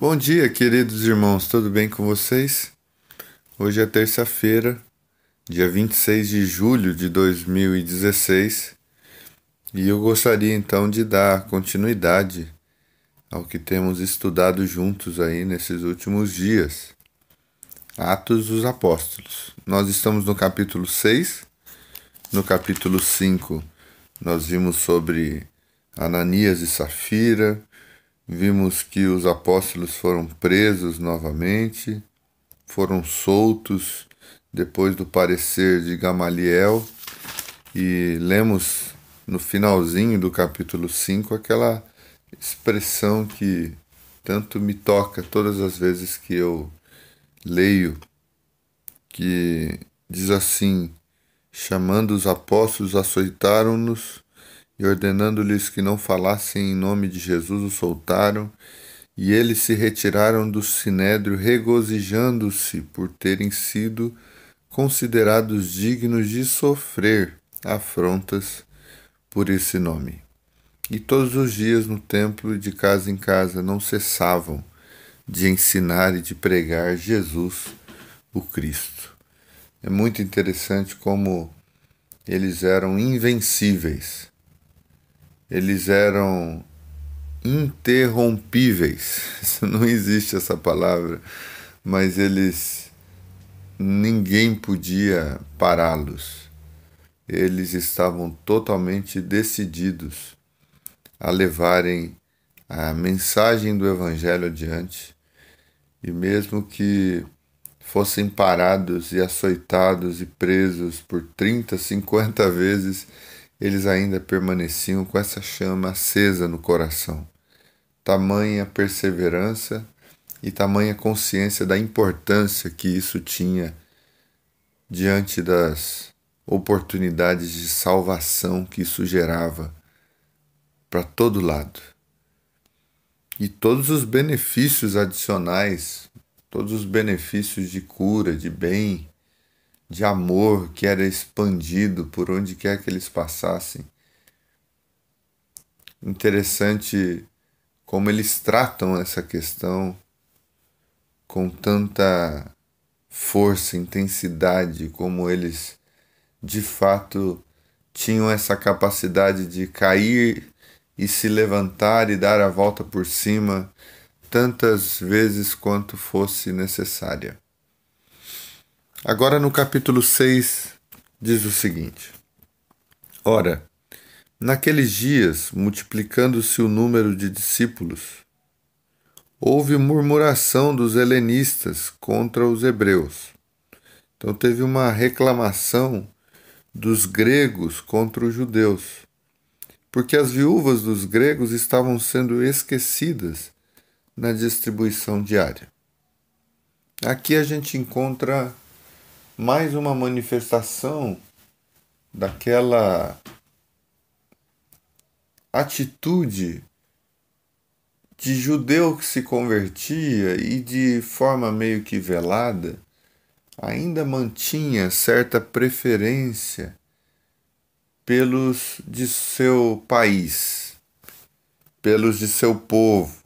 Bom dia, queridos irmãos, tudo bem com vocês? Hoje é terça-feira, dia 26 de julho de 2016, e eu gostaria então de dar continuidade ao que temos estudado juntos aí nesses últimos dias. Atos dos Apóstolos. Nós estamos no capítulo 6. No capítulo 5, nós vimos sobre Ananias e Safira. Vimos que os apóstolos foram presos novamente, foram soltos depois do parecer de Gamaliel, e lemos no finalzinho do capítulo 5 aquela expressão que tanto me toca todas as vezes que eu leio, que diz assim: chamando os apóstolos, açoitaram-nos e ordenando-lhes que não falassem em nome de Jesus, os soltaram. E eles se retiraram do sinédrio, regozijando-se por terem sido considerados dignos de sofrer afrontas por esse nome. E todos os dias no templo, de casa em casa, não cessavam de ensinar e de pregar Jesus, o Cristo. É muito interessante como eles eram invencíveis, eles eram interrompíveis. Não existe essa palavra, mas ninguém podia pará-los. Eles estavam totalmente decididos a levarem a mensagem do Evangelho adiante, e mesmo que fossem parados e açoitados e presos por 30, 50 vezes, eles ainda permaneciam com essa chama acesa no coração. Tamanha perseverança e tamanha consciência da importância que isso tinha diante das oportunidades de salvação que isso gerava para todo lado. E todos os benefícios adicionais, todos os benefícios de cura, de bem, de amor que era expandido por onde quer que eles passassem. Interessante como eles tratam essa questão com tanta força, intensidade, como eles de fato tinham essa capacidade de cair e se levantar e dar a volta por cima tantas vezes quanto fosse necessária. Agora no capítulo 6 diz o seguinte: Ora, naqueles dias, multiplicando-se o número de discípulos, houve murmuração dos helenistas contra os hebreus. Então teve uma reclamação dos gregos contra os judeus, porque as viúvas dos gregos estavam sendo esquecidas na distribuição diária. Aqui a gente encontra mais uma manifestação daquela atitude de judeu que se convertia e de forma meio que velada ainda mantinha certa preferência pelos de seu país, pelos de seu povo.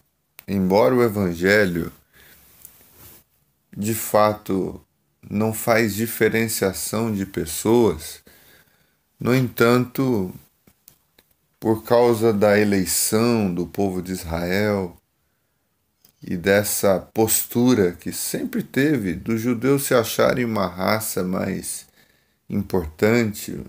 Embora o Evangelho de fato não faz diferenciação de pessoas, no entanto, por causa da eleição do povo de Israel e dessa postura que sempre teve dos judeus se acharem uma raça mais importante,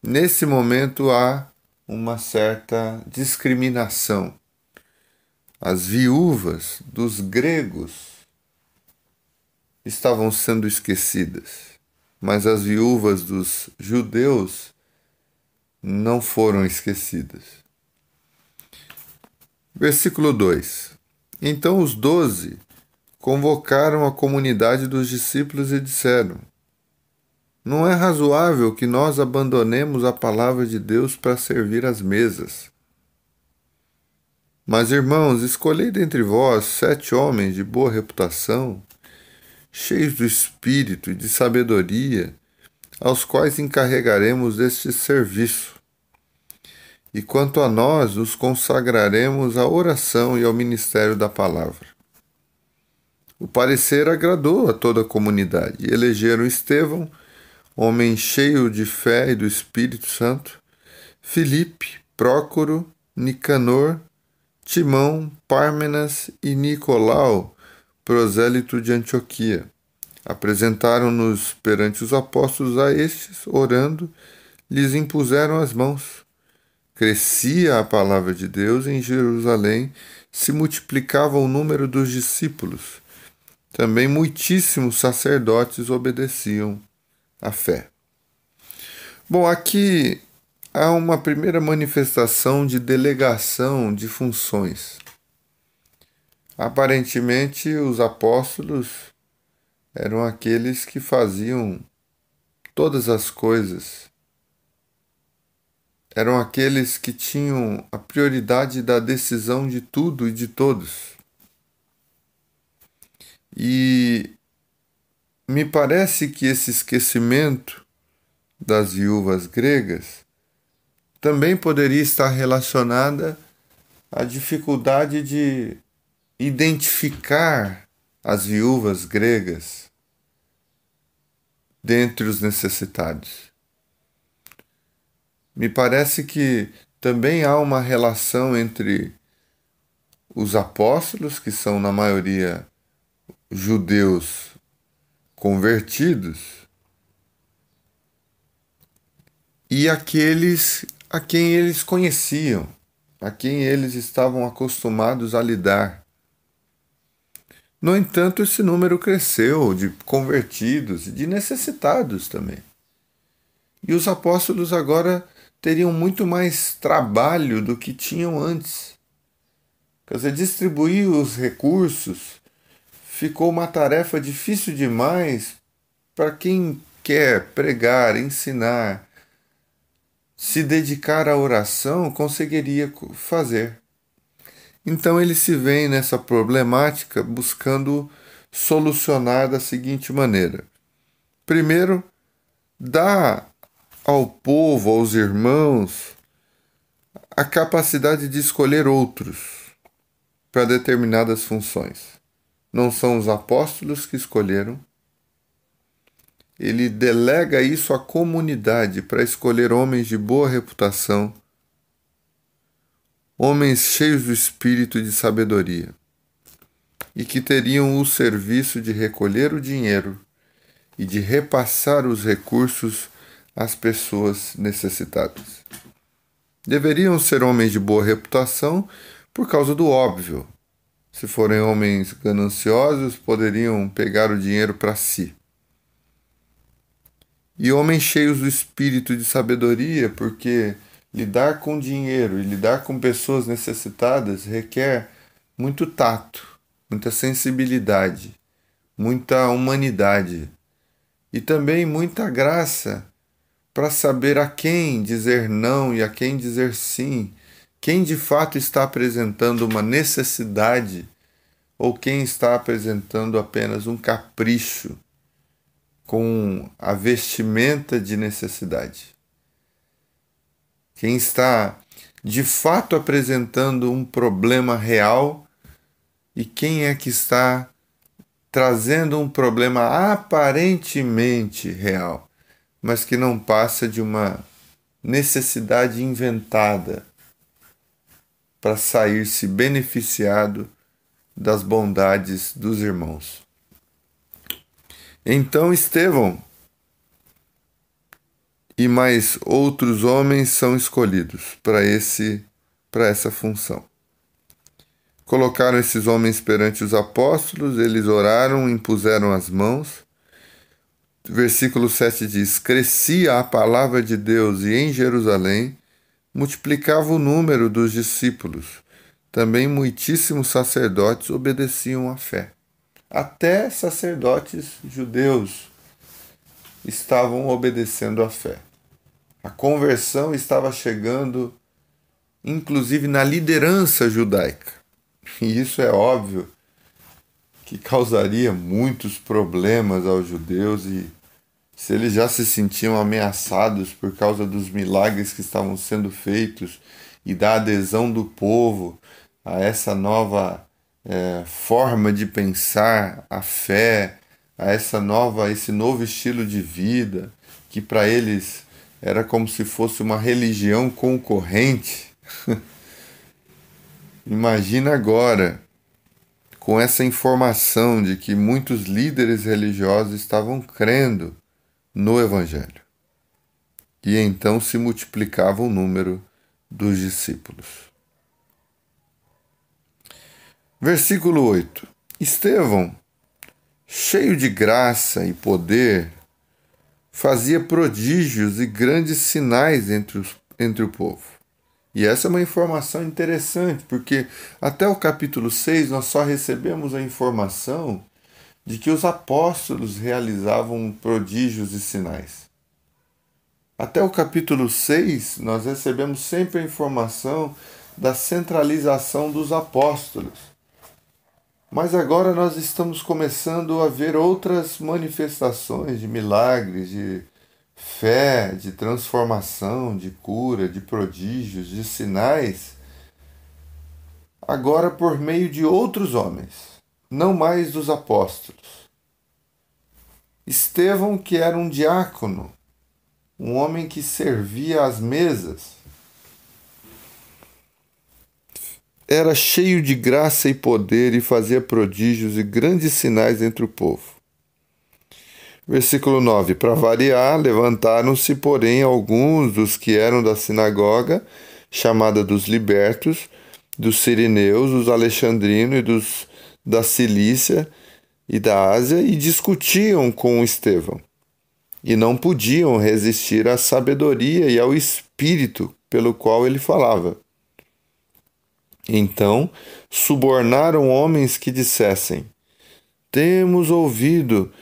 nesse momento há uma certa discriminação. As viúvas dos gregos estavam sendo esquecidas, mas as viúvas dos judeus não foram esquecidas. Versículo 2: Então os 12 convocaram a comunidade dos discípulos e disseram: Não é razoável que nós abandonemos a palavra de Deus para servir às mesas. Mas, irmãos, escolhei dentre vós 7 homens de boa reputação, cheios do espírito e de sabedoria, aos quais encarregaremos este serviço. e quanto a nós, nos consagraremos à oração e ao ministério da palavra. O parecer agradou a toda a comunidade e elegeram Estevão, homem cheio de fé e do Espírito Santo, Filipe, Prócoro, Nicanor, Timão, Pármenas e Nicolau, prosélito de Antioquia. Apresentaram-nos perante os apóstolos a estes, orando, lhes impuseram as mãos. Crescia a palavra de Deus em Jerusalém, se multiplicava o número dos discípulos. Também muitíssimos sacerdotes obedeciam à fé. Bom, aqui há uma primeira manifestação de delegação de funções. Aparentemente, os apóstolos eram aqueles que faziam todas as coisas. Eram aqueles que tinham a prioridade da decisão de tudo e de todos. E me parece que esse esquecimento das viúvas gregas também poderia estar relacionada à dificuldade de identificar as viúvas gregas dentre os necessitados. Me parece que também há uma relação entre os apóstolos, que são na maioria judeus convertidos, e aqueles a quem eles conheciam, a quem eles estavam acostumados a lidar. No entanto, esse número cresceu de convertidos e de necessitados também. E os apóstolos agora teriam muito mais trabalho do que tinham antes. Quer dizer, distribuir os recursos ficou uma tarefa difícil demais para quem quer pregar, ensinar, se dedicar à oração, conseguiria fazer. Então ele se vê nessa problemática buscando solucionar da seguinte maneira. Primeiro, dá ao povo, aos irmãos, a capacidade de escolher outros para determinadas funções. Não são os apóstolos que escolheram. Ele delega isso à comunidade para escolher homens de boa reputação, homens cheios do espírito e de sabedoria, e que teriam o serviço de recolher o dinheiro e de repassar os recursos às pessoas necessitadas. Deveriam ser homens de boa reputação por causa do óbvio. Se forem homens gananciosos, poderiam pegar o dinheiro para si. E homens cheios do espírito de sabedoria, porque lidar com dinheiro e lidar com pessoas necessitadas requer muito tato, muita sensibilidade, muita humanidade e também muita graça para saber a quem dizer não e a quem dizer sim, quem de fato está apresentando uma necessidade ou quem está apresentando apenas um capricho com a vestimenta de necessidade. Quem está de fato apresentando um problema real e quem é que está trazendo um problema aparentemente real, mas que não passa de uma necessidade inventada para sair-se beneficiado das bondades dos irmãos. Então Estevão e mais outros homens são escolhidos para essa função. Colocaram esses homens perante os apóstolos, eles oraram, impuseram as mãos. Versículo 7 diz: crescia a palavra de Deus e em Jerusalém multiplicava o número dos discípulos. Também muitíssimos sacerdotes obedeciam à fé. Até sacerdotes judeus estavam obedecendo à fé. A conversão estava chegando, inclusive na liderança judaica. E isso é óbvio que causaria muitos problemas aos judeus, e se eles já se sentiam ameaçados por causa dos milagres que estavam sendo feitos e da adesão do povo a essa nova forma de pensar, a fé, a esse novo estilo de vida, que para eles era como se fosse uma religião concorrente. Imagina agora, com essa informação de que muitos líderes religiosos estavam crendo no Evangelho. E então se multiplicava o número dos discípulos. Versículo 8. Estevão, cheio de graça e poder, fazia prodígios e grandes sinais entre o povo. E essa é uma informação interessante, porque até o capítulo 6 nós só recebemos a informação de que os apóstolos realizavam prodígios e sinais. Até o capítulo 6 nós recebemos sempre a informação da centralização dos apóstolos. Mas agora nós estamos começando a ver outras manifestações de milagres, de fé, de transformação, de cura, de prodígios, de sinais, agora por meio de outros homens, não mais dos apóstolos. Estevão, que era um diácono, um homem que servia às mesas, era cheio de graça e poder e fazia prodígios e grandes sinais entre o povo. Versículo 9. Para variar, levantaram-se, porém, alguns dos que eram da sinagoga, chamada dos libertos, dos sirineus, dos alexandrinos e dos da Cilícia e da Ásia, e discutiam com Estevão. E não podiam resistir à sabedoria e ao espírito pelo qual ele falava. Então subornaram homens que dissessem: temos ouvido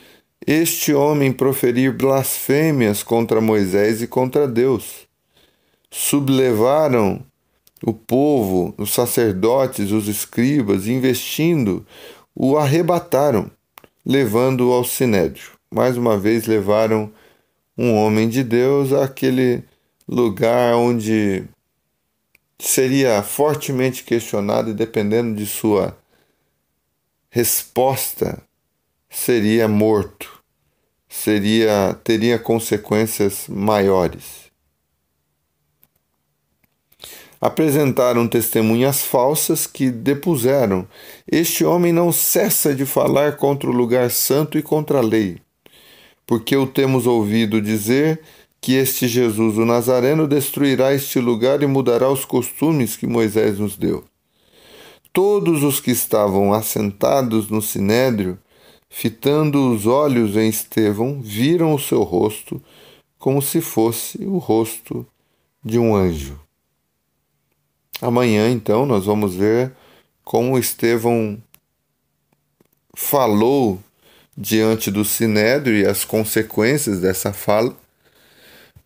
este homem proferir blasfêmias contra Moisés e contra Deus. Sublevaram o povo, os sacerdotes, os escribas, investindo, o arrebataram, levando-o ao sinédrio. Mais uma vez levaram um homem de Deus àquele lugar onde seria fortemente questionado e, dependendo de sua resposta, seria morto, teria consequências maiores. Apresentaram testemunhas falsas que depuseram: este homem não cessa de falar contra o lugar santo e contra a lei, porque o temos ouvido dizer que este Jesus, o Nazareno, destruirá este lugar e mudará os costumes que Moisés nos deu. Todos os que estavam assentados no sinédrio, fitando os olhos em Estevão, viram o seu rosto como se fosse o rosto de um anjo. Amanhã, então, nós vamos ver como Estevão falou diante do sinédrio e as consequências dessa fala.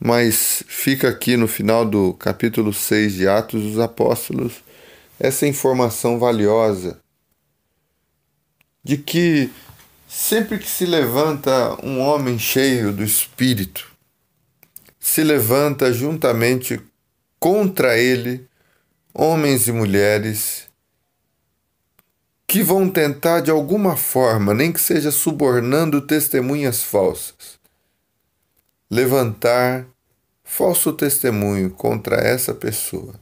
Mas fica aqui no final do capítulo 6 de Atos dos Apóstolos essa informação valiosa de que sempre que se levanta um homem cheio do Espírito, se levanta juntamente contra ele homens e mulheres que vão tentar de alguma forma, nem que seja subornando testemunhas falsas, levantar falso testemunho contra essa pessoa.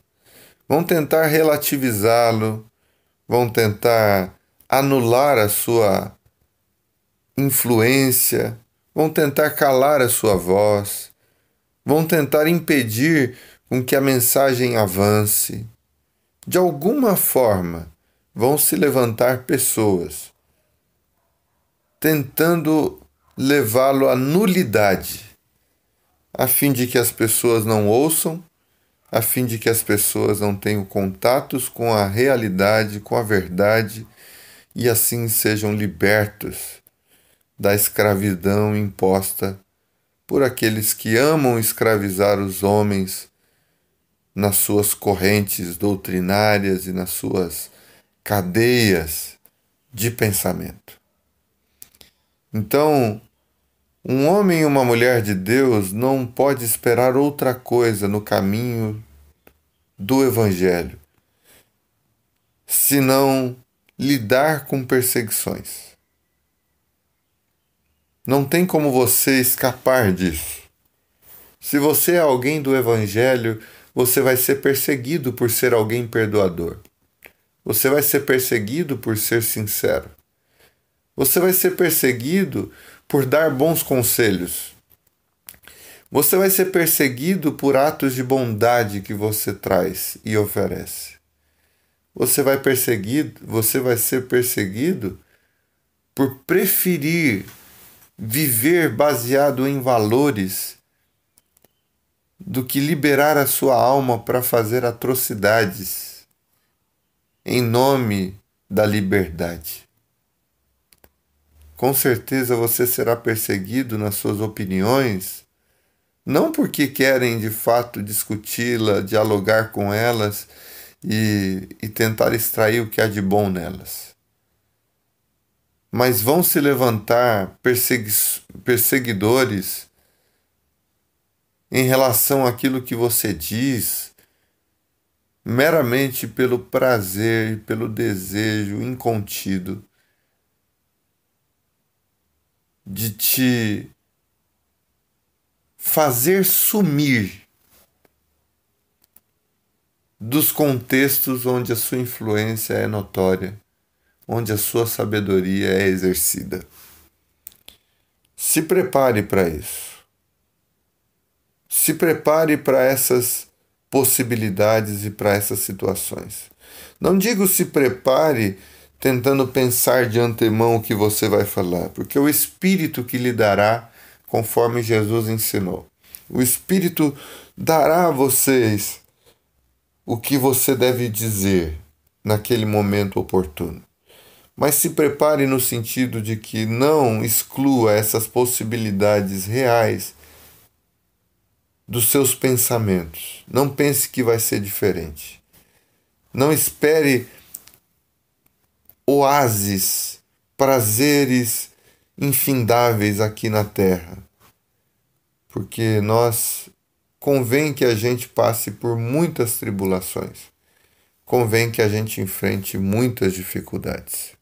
Vão tentar relativizá-lo, vão tentar anular a sua influência, vão tentar calar a sua voz, vão tentar impedir com que a mensagem avance. De alguma forma, vão se levantar pessoas tentando levá-lo à nulidade, a fim de que as pessoas não ouçam, a fim de que as pessoas não tenham contatos com a realidade, com a verdade, e assim sejam libertos da escravidão imposta por aqueles que amam escravizar os homens nas suas correntes doutrinárias e nas suas cadeias de pensamento. Então, um homem e uma mulher de Deus não pode esperar outra coisa no caminho do Evangelho, senão lidar com perseguições. Não tem como você escapar disso. Se você é alguém do Evangelho, você vai ser perseguido por ser alguém perdoador. Você vai ser perseguido por ser sincero. Você vai ser perseguido por dar bons conselhos. Você vai ser perseguido por atos de bondade que você traz e oferece. Você vai ser perseguido por preferir viver baseado em valores do que liberar a sua alma para fazer atrocidades em nome da liberdade. Com certeza você será perseguido nas suas opiniões, não porque querem de fato discuti-la, dialogar com elas e tentar extrair o que há de bom nelas. Mas vão se levantar perseguidores em relação àquilo que você diz, meramente pelo prazer e pelo desejo incontido de te fazer sumir dos contextos onde a sua influência é notória, onde a sua sabedoria é exercida. Se prepare para isso. Se prepare para essas possibilidades e para essas situações. Não digo se prepare tentando pensar de antemão o que você vai falar, porque é o Espírito que lhe dará conforme Jesus ensinou. O Espírito dará a vocês o que você deve dizer naquele momento oportuno. Mas se prepare no sentido de que não exclua essas possibilidades reais dos seus pensamentos. Não pense que vai ser diferente. Não espere oásis, prazeres infindáveis aqui na terra. Porque convém que a gente passe por muitas tribulações. Convém que a gente enfrente muitas dificuldades.